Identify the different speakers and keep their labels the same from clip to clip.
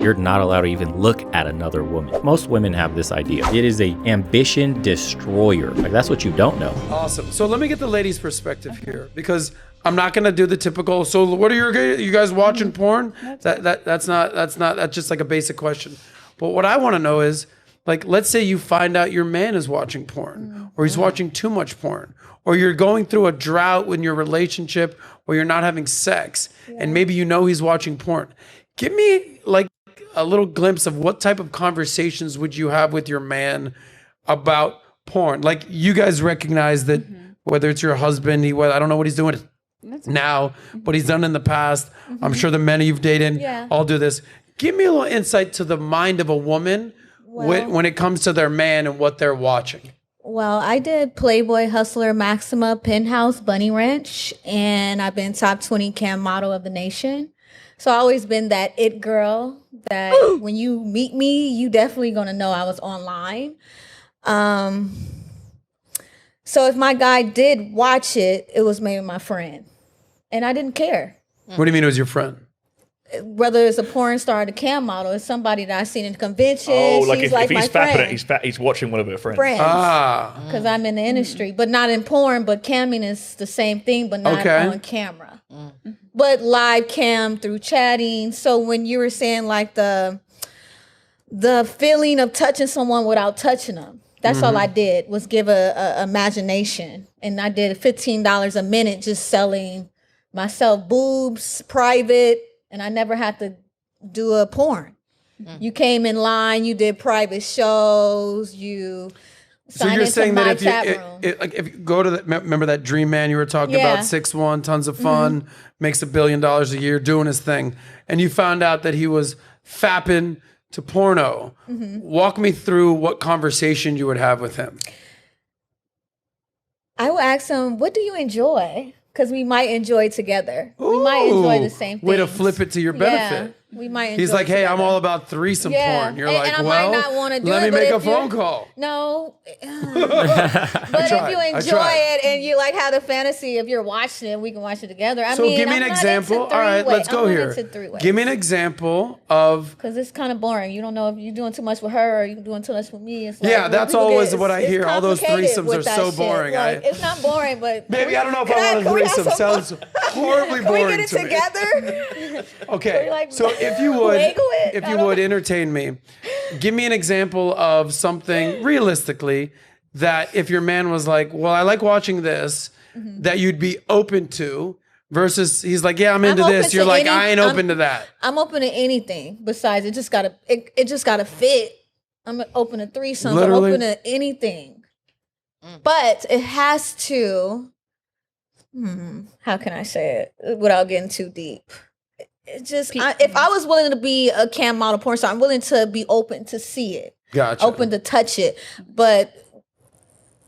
Speaker 1: you're not allowed to even look at another woman. Most women have this idea. It is a ambition destroyer. Like, that's what you don't know.
Speaker 2: Awesome. So let me get the ladies' perspective here, because I'm not gonna do the typical. So what are you guys watching porn? That's just like a basic question. But what I want to know is, like, let's say you find out your man is watching porn, or he's watching too much porn, or you're going through a drought in your relationship, or you're not having sex, and maybe you know he's watching porn. Give me like a little glimpse of what type of conversations would you have with your man about porn? Like, you guys recognize that whether it's your husband, I don't know what he's doing now, but he's done in the past. I'm sure the men you've dated all do this. Give me a little insight to the mind of a woman when it comes to their man and what they're watching.
Speaker 3: Well, I did Playboy, Hustler, Maxima, Penthouse, Bunny Ranch, and I've been top 20 cam model of the nation. So I've always been that it girl that when you meet me, you definitely gonna know I was online. So if my guy did watch it, it was maybe my friend. And I didn't care.
Speaker 2: What do you mean it was your friend?
Speaker 3: Whether it's a porn star or the cam model, it's somebody that I've seen in convention.
Speaker 4: Oh, like
Speaker 3: She's
Speaker 4: if
Speaker 3: my
Speaker 4: he's fapping
Speaker 3: friend.
Speaker 4: it, he's watching one of her friends.
Speaker 3: Because I'm in the industry, but not in porn. But camming is the same thing, but not on camera. But live cam through chatting. So when you were saying like the feeling of touching someone without touching them, that's all I did was give a imagination, and I did $15 a minute just selling myself boobs, private. And I never had to do a porn. You came in line, you did private shows, you signed into my chat room.
Speaker 2: If you go to remember that dream man you were talking about, 6'1", tons of fun, makes $1 billion a year doing his thing, and you found out that he was fapping to porno. Walk me through what conversation you would have with him.
Speaker 3: I would ask him, what do you enjoy? Because we might enjoy together. We might enjoy the same thing.
Speaker 2: Way to flip it to your benefit.
Speaker 3: Yeah, we might enjoy
Speaker 2: He's like, hey,
Speaker 3: together.
Speaker 2: I'm all about threesome porn. You're like,
Speaker 3: and I
Speaker 2: well,
Speaker 3: might not want to do
Speaker 2: let
Speaker 3: it,
Speaker 2: me make
Speaker 3: but
Speaker 2: a phone call.
Speaker 3: No. But if you enjoy it and you like have the fantasy, if you're watching it, we can watch it together.
Speaker 2: So give me an example. All right, let's go here. Give me an example of...
Speaker 3: Because it's kind of boring. You don't know if you're doing too much with her or you're doing too much with me. It's like,
Speaker 2: yeah, that's always what I hear. All those threesomes are so boring.
Speaker 3: Like, it's not boring, but...
Speaker 2: Baby, I don't know if I want a threesome. Sounds horribly boring to me.
Speaker 3: Can we get it together?
Speaker 2: Okay, so if you would entertain me, give me an example of something realistically that if your man was like, well, I like watching this, that you'd be open to, versus he's like, yeah, I'm into this. You're like, I ain't open to that.
Speaker 3: I'm open to anything besides it just gotta fit. I'm open to threesomes.
Speaker 2: Literally?
Speaker 3: I'm open to anything. But it has to, how can I say it without getting too deep? It just, if I was willing to be a cam model porn star, I'm willing to be open to see it.
Speaker 2: Gotcha.
Speaker 3: Open to touch it. But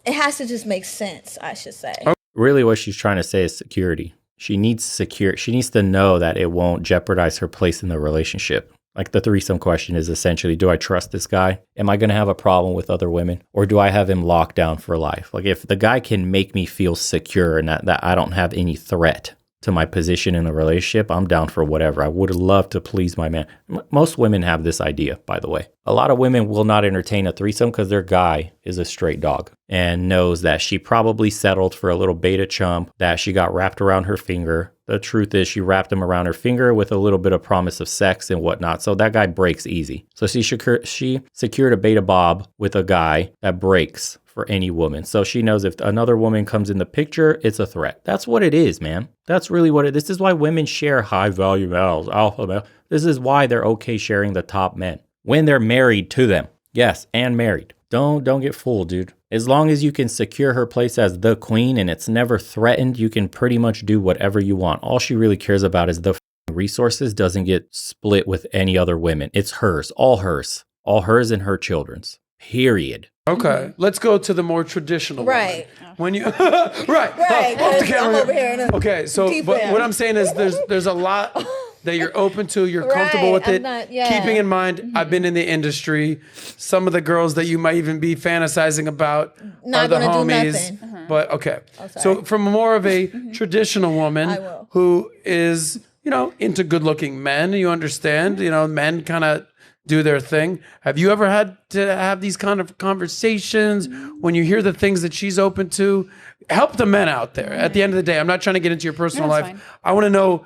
Speaker 3: it has to just make sense, I should say.
Speaker 1: Really what she's trying to say is security. She needs to know that it won't jeopardize her place in the relationship. Like the threesome question is essentially, do I trust this guy? Am I going to have a problem with other women? Or do I have him locked down for life? Like if the guy can make me feel secure and that I don't have any threat to my position in the relationship, I'm down for whatever. I would love to please my man. Most women have this idea, by the way. A lot of women will not entertain a threesome because their guy is a straight dog and knows that she probably settled for a little beta chump, that she got wrapped around her finger. The truth is she wrapped him around her finger with a little bit of promise of sex and whatnot. So that guy breaks easy. So she secured a beta bob with a guy that breaks for any woman. So she knows if another woman comes in the picture, it's a threat. That's what it is, man. That's really what this is why women share high value males, alpha male. This is why they're okay sharing the top men when they're married to them. Yes, and married. Don't get fooled, dude. As long as you can secure her place as the queen and it's never threatened, you can pretty much do whatever you want. All she really cares about is the resources doesn't get split with any other women. It's hers, all hers and her children's. Period.
Speaker 2: Okay, let's go to the more traditional
Speaker 3: Right.
Speaker 2: woman. When you right, off the camera.
Speaker 3: I'm over here.
Speaker 2: Okay, so but what I'm saying is there's a lot that you're open to, you're comfortable with it. Keeping in mind, I've been in the industry. Some of the girls that you might even be fantasizing about are the homies. But okay, so from more of a traditional woman who is into good-looking men. You understand, men kind of do their thing. Have you ever had to have these kind of conversations when you hear the things that she's open to? Help the men out there. At the end of the day, I'm not trying to get into your personal life.
Speaker 4: Fine.
Speaker 2: I want to know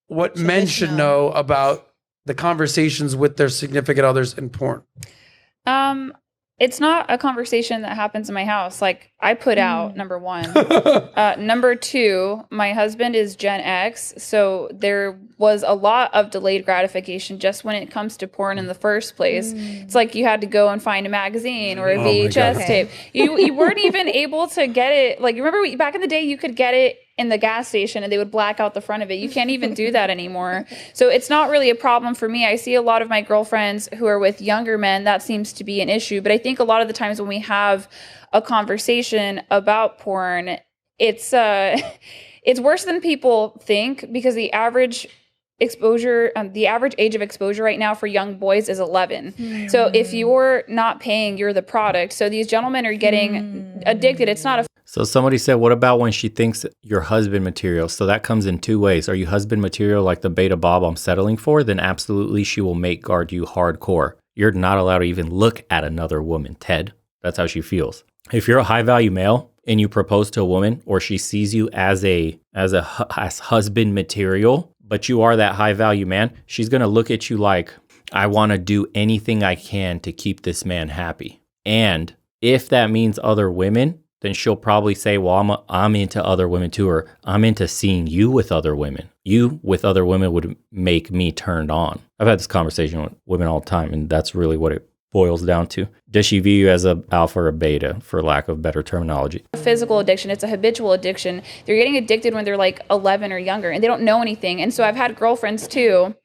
Speaker 2: what men should know about the conversations with their significant others in porn.
Speaker 4: It's not a conversation that happens in my house. Like, I put out, number one. Number two, my husband is Gen X, so there was a lot of delayed gratification just when it comes to porn in the first place. It's like you had to go and find a magazine or a VHS tape. You weren't even able to get it. Like, remember back in the day, you could get it in the gas station and they would black out the front of it. You can't even do that anymore. So it's not really a problem for me. I see a lot of my girlfriends who are with younger men, that seems to be an issue. But I think a lot of the times when we have a conversation about porn, it's worse than people think, because the average exposure, the average age of exposure right now for young boys is 11. So if you're not paying, you're the product. So these gentlemen are getting addicted. It's not a
Speaker 1: So somebody said, what about when she thinks you're husband material? So that comes in two ways. Are you husband material like the beta Bob I'm settling for? Then absolutely she will mate guard you hardcore. You're not allowed to even look at another woman, Ted. That's how she feels. If you're a high value male and you propose to a woman, or she sees you as husband material, but you are that high value man, she's going to look at you like, I want to do anything I can to keep this man happy. And if that means other women, then she'll probably say, well, I'm into other women too, or I'm into seeing you with other women. You with other women would make me turned on. I've had this conversation with women all the time, and that's really what it boils down to. Does she view you as a alpha or a beta, for lack of better terminology?
Speaker 4: Physical addiction. It's a habitual addiction. They're getting addicted when they're like 11 or younger, and they don't know anything. And so I've had girlfriends too,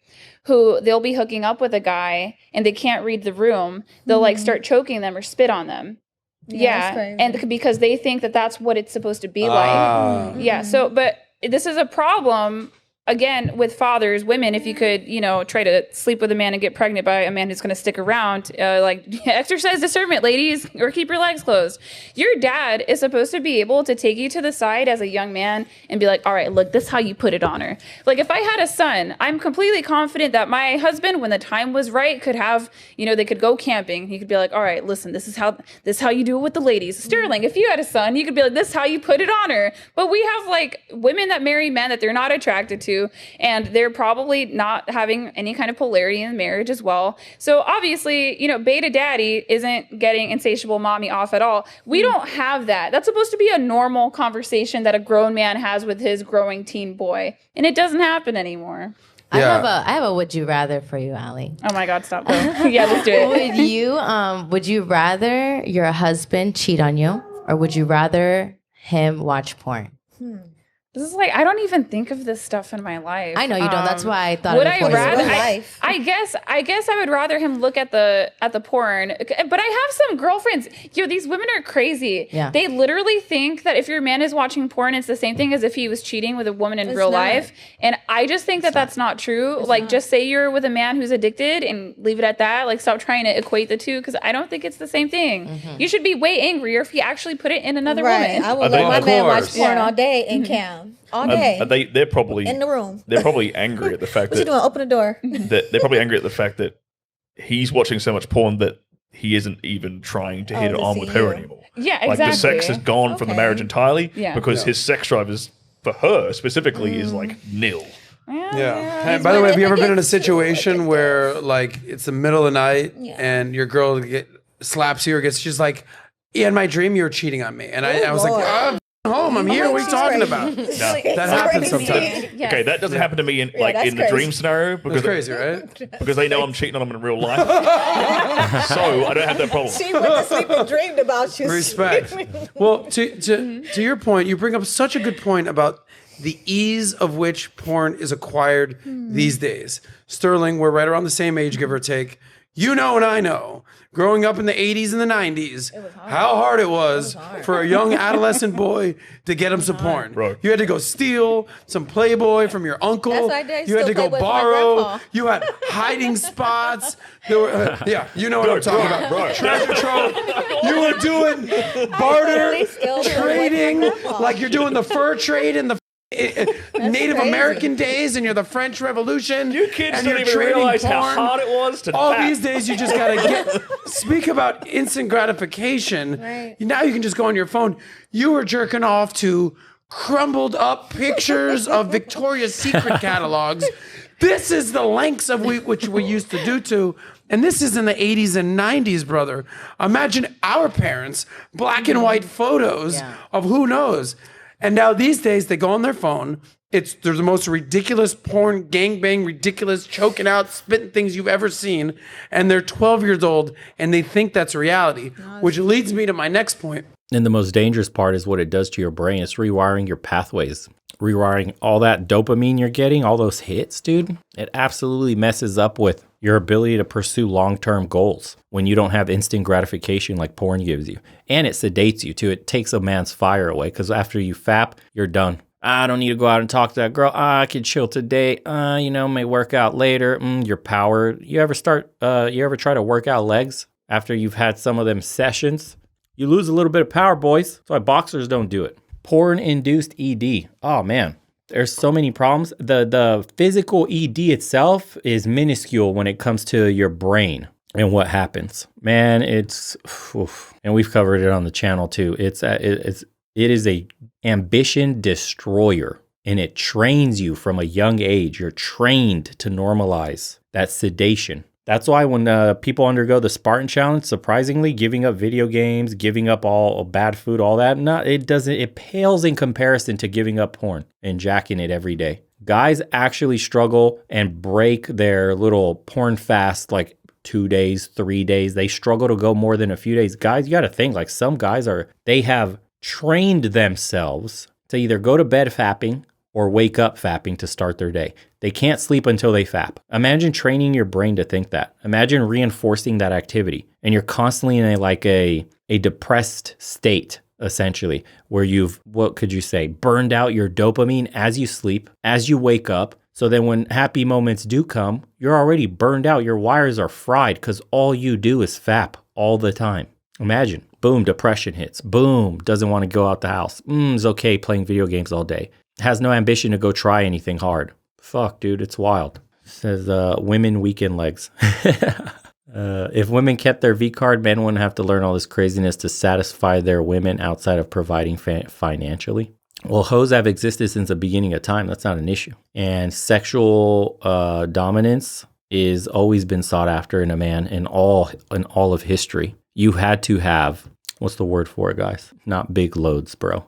Speaker 4: who they'll be hooking up with a guy and they can't read the room. They'll like start choking them or spit on them. Yeah. And because they think that that's what it's supposed to be like. Yeah. So, but this is a problem, again, with fathers, women. If you could, try to sleep with a man and get pregnant by a man who's going to stick around, exercise discernment, ladies, or keep your legs closed. Your dad is supposed to be able to take you to the side as a young man and be like, all right, look, this is how you put it on her. Like, if I had a son, I'm completely confident that my husband, when the time was right, could have, they could go camping. He could be like, all right, listen, this is how you do it with the ladies. Sterling, if you had a son, you could be like, this is how you put it on her. But we have like women that marry men that they're not attracted to, and they're probably not having any kind of polarity in marriage as well. So obviously, beta daddy isn't getting insatiable mommy off at all. We don't have that. That's supposed to be a normal conversation that a grown man has with his growing teen boy, and it doesn't happen anymore.
Speaker 5: I have a would you rather for you, Allie.
Speaker 4: Oh my God, stop. Yeah, let's do it.
Speaker 5: Would you rather your husband cheat on you, or would you rather him watch porn?
Speaker 4: This is like, I don't even think of this stuff in my life.
Speaker 5: I know you don't. That's why I thought.
Speaker 4: Would I rather? I guess I would rather him look at the porn. But I have some girlfriends. These women are crazy. Yeah. They literally think that if your man is watching porn, it's the same thing as if he was cheating with a woman in real life. And I just think that's not true. Just say you're with a man who's addicted and leave it at that. Like, stop trying to equate the two, because I don't think it's the same thing. Mm-hmm. You should be way angrier if he actually put it in another woman.
Speaker 3: I would let my man watch porn all day and cam. All day.
Speaker 6: They're probably
Speaker 3: in the room.
Speaker 6: They're probably angry at the fact
Speaker 3: what you doing? Open the door.
Speaker 6: They're probably angry at the fact that he's watching so much porn that he isn't even trying to hit it on with her anymore.
Speaker 4: Yeah, exactly.
Speaker 6: Like, the sex is gone from the marriage entirely because his sex drive is, for her specifically, is like nil.
Speaker 2: Yeah. And by the way, have you ever been in a situation where like it's the middle of the night and your girl slaps you, or she's like, yeah, in my dream you were cheating on me, and I was like, I'm home, I'm here. What are you talking about? No, that happens sometimes.
Speaker 4: Yes.
Speaker 6: Okay, that doesn't happen to me in the dream scenario, because
Speaker 2: that's crazy, right?
Speaker 6: Because they know I'm cheating on them in real life, so I don't have that problem.
Speaker 3: She went to sleep and dreamed about you.
Speaker 2: Respect. Well, to your point, you bring up such a good point about the ease of which porn is acquired these days. Sterling, we're right around the same age, give or take. You know, and I know, growing up in the 80s and the 90s, how hard it was for a young adolescent boy to get him some porn.
Speaker 6: Right.
Speaker 2: You had to go steal some Playboy from your uncle.
Speaker 3: That's what I did.
Speaker 2: You had to go
Speaker 3: Playboy
Speaker 2: borrow. You had hiding spots. There were, you know what I'm talking about.
Speaker 6: Right.
Speaker 2: Treasure trove. You were doing barter, trading, like you're doing the fur trade in the Native
Speaker 3: crazy.
Speaker 2: American days and you're the French Revolution.
Speaker 6: You kids
Speaker 2: and
Speaker 6: don't
Speaker 2: you're
Speaker 6: even
Speaker 2: trading
Speaker 6: realize how
Speaker 2: porn.
Speaker 6: hard it was to
Speaker 2: All
Speaker 6: tap.
Speaker 2: these days, you just gotta speak about instant gratification.
Speaker 3: Right.
Speaker 2: Now you can just go on your phone. You were jerking off to crumbled up pictures of Victoria's Secret catalogs. This is the lengths of which we used to do to. And this is in the 80s and 90s, brother. Imagine our parents, black and white photos of who knows. And now these days they go on their phone. There's the most ridiculous porn, gangbang, ridiculous, choking out, spitting things you've ever seen. And they're 12 years old and they think that's reality, which leads me to my next point.
Speaker 1: And the most dangerous part is what it does to your brain. It's rewiring your pathways, rewiring all that dopamine you're getting, all those hits, dude. It absolutely messes up with your ability to pursue long-term goals when you don't have instant gratification like porn gives you. And it sedates you too. It takes a man's fire away because after you fap, you're done. I don't need to go out and talk to that girl. I can chill today. May work out later. Your power. You ever try to work out legs after you've had some of them sessions? You lose a little bit of power, boys. That's why boxers don't do it. Porn-induced ED. Oh, man. There's so many problems. The physical ED itself is minuscule when it comes to your brain and what happens. Man, and we've covered it on the channel too. It is a ambition destroyer, and it trains you from a young age. You're trained to normalize that sedation. That's why when people undergo the Spartan challenge, surprisingly, giving up video games, giving up all bad food, all that, it pales in comparison to giving up porn and jacking it every day. Guys actually struggle and break their little porn fast like 2 days, 3 days. They struggle to go more than a few days. Guys, you got to think like some guys they have trained themselves to either go to bed fapping or wake up fapping to start their day. They can't sleep until they fap. Imagine training your brain to think that. Imagine reinforcing that activity. And you're constantly in a depressed state, essentially, where you've, burned out your dopamine as you sleep, as you wake up. So then when happy moments do come, you're already burned out. Your wires are fried because all you do is fap all the time. Imagine, boom, depression hits. Boom, doesn't want to go out the house. Is okay playing video games all day. Has no ambition to go try anything hard. Fuck, dude, it's wild. Says women weekend legs. If women kept their V card, men wouldn't have to learn all this craziness to satisfy their women outside of providing financially. Well, hoes have existed since the beginning of time. That's not an issue. And sexual dominance is always been sought after in a man in all of history. You had to have, what's the word for it, guys? Not big loads, bro.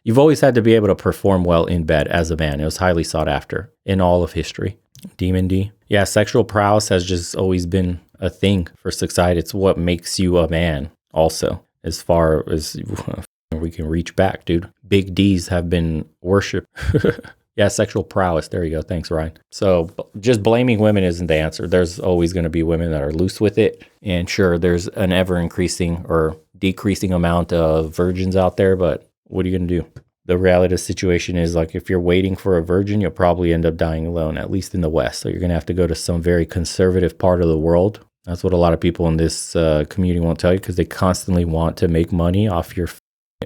Speaker 1: You've always had to be able to perform well in bed as a man. It was highly sought after in all of history. Demon D. Yeah, sexual prowess has just always been a thing for society. It's what makes you a man also, as far as we can reach back, dude. Big D's have been worshipped. Yeah, sexual prowess. There you go. Thanks, Ryan. So just blaming women isn't the answer. There's always going to be women that are loose with it. And sure, there's an ever increasing or decreasing amount of virgins out there, but what are you going to do? The reality of the situation is, like, if you're waiting for a virgin, you'll probably end up dying alone, at least in the West. So you're going to have to go to some very conservative part of the world. That's what a lot of people in this community won't tell you, because they constantly want to make money off your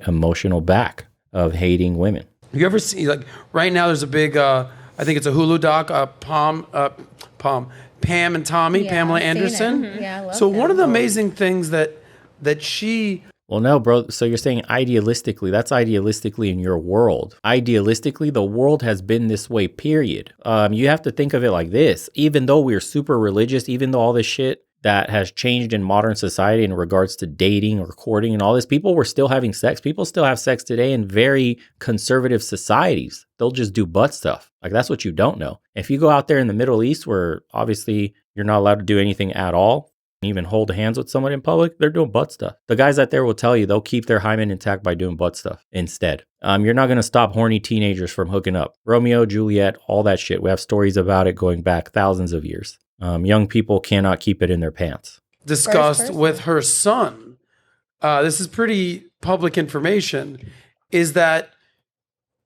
Speaker 1: emotional back of hating women.
Speaker 2: You ever see, like, right now there's a big, I think it's a Hulu doc, Pam and Tommy, Pamela Anderson.
Speaker 3: Mm-hmm. Yeah, I love
Speaker 2: so
Speaker 3: that.
Speaker 2: one of the amazing things that she...
Speaker 1: Well, no, bro. So you're saying idealistically, that's idealistically in your world. Idealistically, the world has been this way, period. You have to think of it like this. Even though we're super religious, even though all this shit that has changed in modern society in regards to dating or courting and all this, people were still having sex. People still have sex today in very conservative societies. They'll just do butt stuff. Like, that's what you don't know. If you go out there in the Middle East, where obviously you're not allowed to do anything at all, even hold hands with someone in public, they're doing butt stuff. The guys out there will tell you they'll keep their hymen intact by doing butt stuff instead. You're not going to stop horny teenagers from hooking up. Romeo, Juliet, all that shit. We have stories about it going back thousands of years. Young people cannot keep it in their pants.
Speaker 2: Discussed with her son, this is pretty public information, is that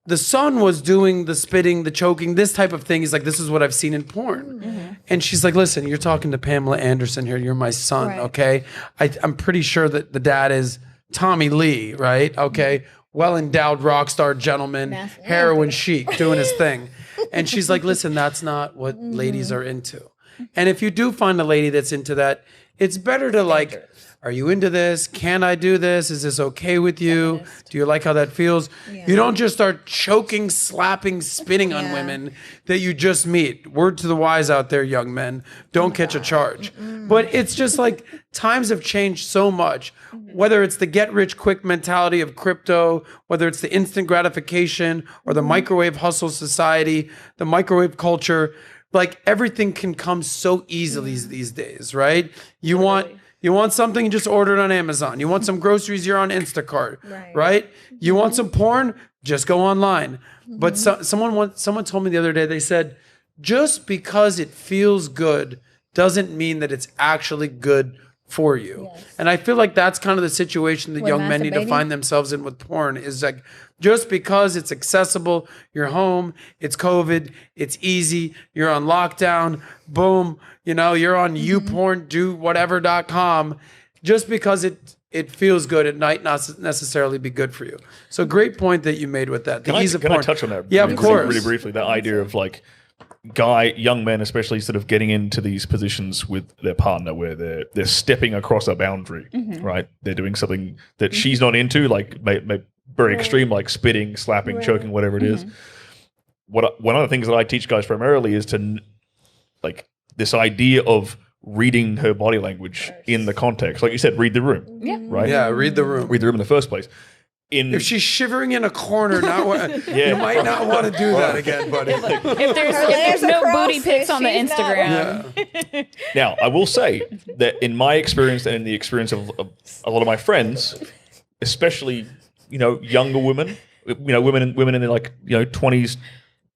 Speaker 2: the son was doing the spitting, the choking, this type of thing. He's like, this is what I've seen in porn. Mm-hmm. And she's like, listen, you're talking to Pamela Anderson here. You're my son, right. Okay? I'm pretty sure that the dad is Tommy Lee, right? Okay? well-endowed rock star gentleman, heroin chic, doing his thing. And she's like, listen, that's not what ladies are into. And if you do find a lady that's into that, it's better to like, are you into this? Can I do this? Is this okay with you? Do you like how that feels? Yeah. You don't just start choking, slapping, spitting on women that you just meet. Word to the wise out there, young men. Don't catch a charge. But it's just like times have changed so much. Whether it's the get-rich-quick mentality of crypto, whether it's the instant gratification or the microwave hustle society, the microwave culture, like everything can come so easily these days, right? You want something, you just order it on Amazon. You want some groceries, you're on Instacart, right? You want some porn, just go online. But someone told me the other day, they said, just because it feels good doesn't mean that it's actually good for you. Yes. And I feel like that's kind of the situation that young men need to find themselves in with porn, is like, just because it's accessible, you're home, it's COVID, it's easy, you're on lockdown, boom, you're on YouPorn, dowhatever.com, just because it feels good, it might not necessarily be good for you. So great point that you made with that.
Speaker 6: Can I touch on that?
Speaker 2: Yeah, of course.
Speaker 6: Really briefly, that idea of like young men especially sort of getting into these positions with their partner where they're stepping across a boundary, right? They're doing something that she's not into, like very extreme, like spitting, slapping, choking, whatever it is. One of the things that I teach guys primarily is to like this idea of reading her body language in the context. Like you said, read the room. Yeah. Right?
Speaker 2: Yeah, read the room.
Speaker 6: Read the room in the first place.
Speaker 2: If she's shivering in a corner, you might not want to do that again, buddy.
Speaker 4: If there's no booty pics on the Instagram.
Speaker 6: Now, I will say that in my experience and in the experience of a lot of my friends, especially younger women, women in their like 20s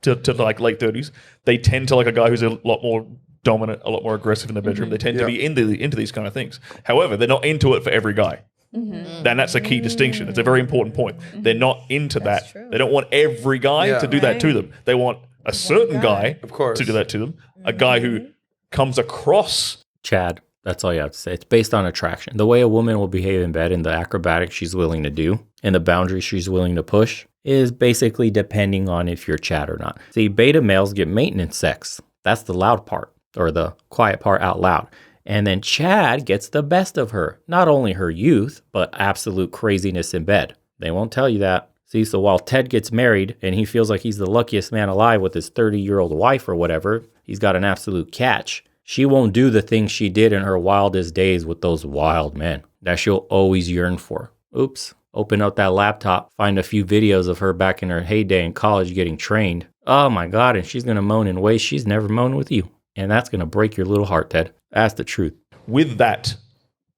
Speaker 6: to like late 30s, they tend to like a guy who's a lot more dominant, a lot more aggressive in the bedroom. They tend to be into these kind of things. However, they're not into it for every guy. Then that's a key distinction. It's a very important point. They're not into that. True. They don't want every guy to do that to them. They want a certain guy, of course, to do that to them. A guy who comes across.
Speaker 1: Chad, that's all you have to say. It's based on attraction. The way a woman will behave in bed and the acrobatics she's willing to do and the boundaries she's willing to push is basically depending on if you're Chad or not. See, beta males get maintenance sex. That's the loud part, or the quiet part out loud. And then Chad gets the best of her, not only her youth, but absolute craziness in bed. They won't tell you that. See, so while Ted gets married and he feels like he's the luckiest man alive with his 30-year-old wife or whatever, he's got an absolute catch. She won't do the things she did in her wildest days with those wild men that she'll always yearn for. Oops. Open up that laptop, find a few videos of her back in her heyday in college getting trained. Oh my God, and she's going to moan in ways she's never moaned with you. And that's going to break your little heart, Ted. That's the truth.
Speaker 6: With that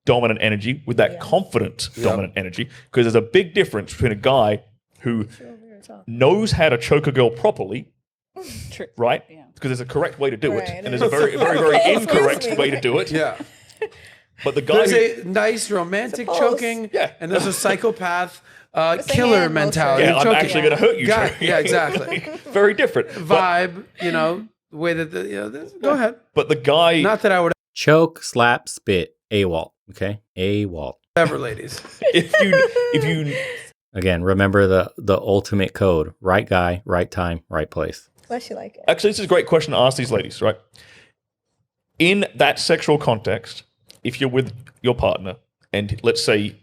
Speaker 6: dominant energy, with that confident dominant energy, because there's a big difference between a guy who knows how to choke a girl properly, right? Yeah. Because there's a correct way to do it, and there's a very, very, very incorrect way to do it.
Speaker 2: Yeah.
Speaker 6: But the guy
Speaker 2: there's a nice romantic choking, and there's a psychopath killer mentality.
Speaker 6: Yeah, I'm actually going to hurt you.
Speaker 2: Yeah, exactly.
Speaker 6: Very different
Speaker 2: vibe, the way that go ahead.
Speaker 6: But the guy,
Speaker 2: not that I would
Speaker 1: choke, slap, spit, AWOL. Okay, AWOL.
Speaker 2: Whatever, ladies.
Speaker 6: if you
Speaker 1: again, remember the ultimate code: right guy, right time, right place.
Speaker 3: Bless you like it.
Speaker 6: Actually, this is a great question to ask these ladies, right? In that sexual context, if you're with your partner, and let's say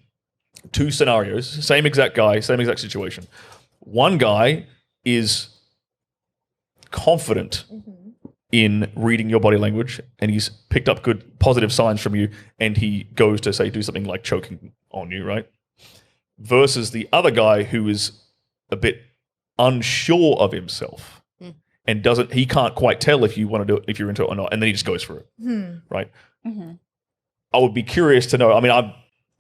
Speaker 6: two scenarios, same exact guy, same exact situation. One guy is confident in reading your body language and he's picked up good positive signs from you and he goes to say do something like choking on you, right? Versus the other guy who is a bit unsure of himself and he can't quite tell if you want to do it, if you're into it or not, and then he just goes for it, right? I would be curious to know, I mean, I'm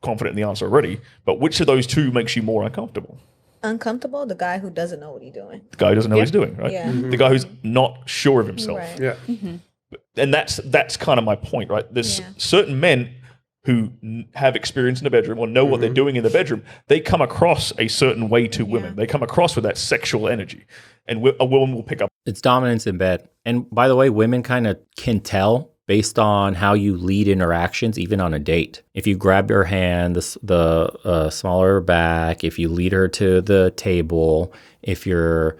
Speaker 6: confident in the answer already, but which of those two makes you more uncomfortable?
Speaker 3: Uncomfortable? The guy who doesn't know what he's doing.
Speaker 6: The guy who doesn't know what he's doing, right? Yeah. The guy who's not sure of himself.
Speaker 3: Right.
Speaker 2: Yeah.
Speaker 6: And that's kind of my point, right? There's certain men who have experience in the bedroom or know what they're doing in the bedroom. They come across a certain way to women. They come across with that sexual energy. And a woman will pick up.
Speaker 1: It's dominance in bed. And by the way, women kind of can tell based on how you lead interactions, even on a date. If you grab her hand, the smaller her back, if you lead her to the table, if you're,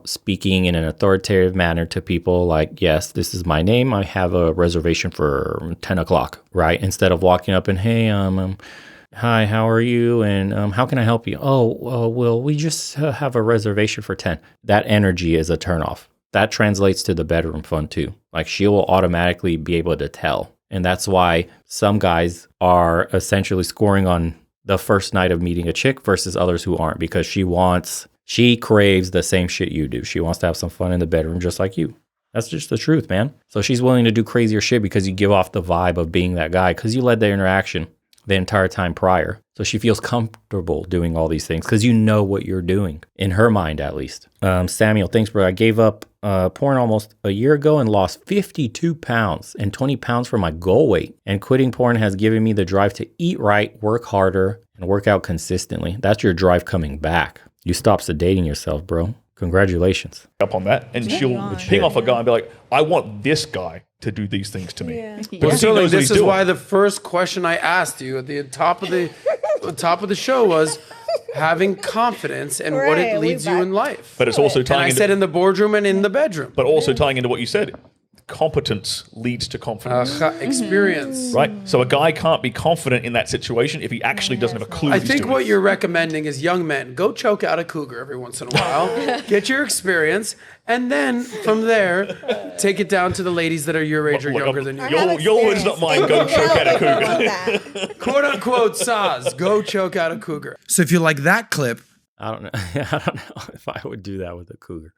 Speaker 1: speaking in an authoritative manner to people like, yes, this is my name, I have a reservation for 10 o'clock, right? Instead of walking up and, hey, hi, how are you? And how can I help you? Well, we just have a reservation for 10. That energy is a turnoff. That translates to the bedroom fun too. Like she will automatically be able to tell. And that's why some guys are essentially scoring on the first night of meeting a chick versus others who aren't, because she craves the same shit you do. She wants to have some fun in the bedroom just like you. That's just the truth, man. So she's willing to do crazier shit because you give off the vibe of being that guy because you led the interaction the entire time prior. So she feels comfortable doing all these things because you know what you're doing, in her mind at least. Samuel, thanks, bro. I gave up porn almost a year ago and lost 52 pounds and 20 pounds from my goal weight. And quitting porn has given me the drive to eat right, work harder, and work out consistently. That's your drive coming back. You stop sedating yourself, bro. Congratulations.
Speaker 6: Up on that. And she'll ping off a guy and be like, I want this guy to do these things to me.
Speaker 2: Yeah.
Speaker 6: Because
Speaker 2: So
Speaker 6: he knows what
Speaker 2: this
Speaker 6: he's
Speaker 2: is
Speaker 6: doing.
Speaker 2: why the first question I asked you at the top of the show was having confidence in what it leads you in life.
Speaker 6: But it's also
Speaker 2: And
Speaker 6: tying
Speaker 2: I
Speaker 6: into,
Speaker 2: said in the boardroom and in the bedroom.
Speaker 6: but also tying into what you said. Competence leads to confidence.
Speaker 2: Experience.
Speaker 6: Right? So a guy can't be confident in that situation if he actually doesn't have a clue
Speaker 2: I
Speaker 6: what he's
Speaker 2: think
Speaker 6: doing.
Speaker 2: what you're recommending is young men, go choke out a cougar every once in a while, get your experience, and then from there, take it down to the ladies that are your age or younger than you.
Speaker 6: Your words, not mine. Go choke out a cougar.
Speaker 2: Quote unquote, Saz, go choke out a cougar. So if you like that clip,
Speaker 1: I don't know. I don't know if I would do that with a cougar.